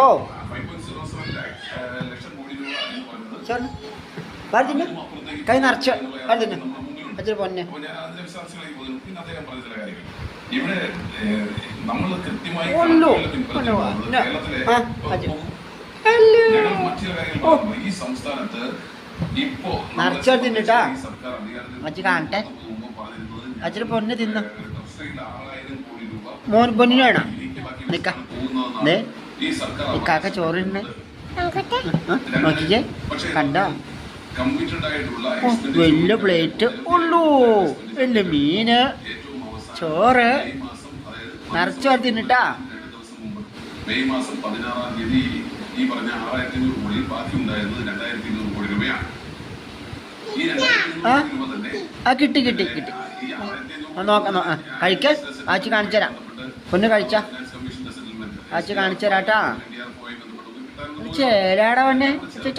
ഓ പറഞ്ഞില്ല കൈ നിറച്ച് പറഞ്ഞില്ല അച്ഛൻ പൊന്നെ ഇവിടെ നമ്മൾ കൃത്യമായി ഈ സംസ്ഥാനത്ത് ഇപ്പോ നിറച്ചെടുത്തിട്ടാ അച്ഛൻ കാണട്ടെ അച്ഛന് പൊന്നെ തിന്ന മോൻ പൊന്നിന് വേണം നിക്കാക്ക ചോറിന് നോക്കിക്കേ കണ്ടോ വലിയ പ്ലേറ്റ് ഉള്ളൂ വലിയ മീന് ചോറ് നിറച്ചു തിന്നിട്ടാ. മെയ് മാസം 16-ാം തീയതി ഈ പറഞ്ഞ 6500 കോടി ബാക്കി ഉണ്ടായിരുന്നത് 2200 കോടി രൂപയാണ്. കിട്ടി കിട്ടി കിട്ടി നോക്കാം കഴിക്ക ആച്ചി കാണിച്ചു തരാം പൊന്ന് കഴിച്ച ആച്ചി കാണിച്ചു തരാട്ടാ. ചേരാടാ പൊന്നെ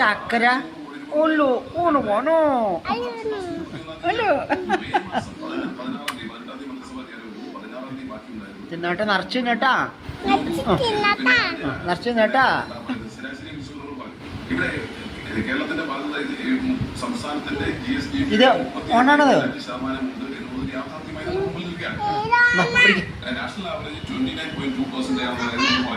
ചക്കര ഉള്ളു ഊണ് പോണോ അല്ലോ തിന്നോട്ടെ നിറച്ചു തിന്നട്ടാ നിറച്ചു തിന്നട്ടാ. ഇത് ഓണാണത് നാഷണൽ ആവറേജ് 29.2%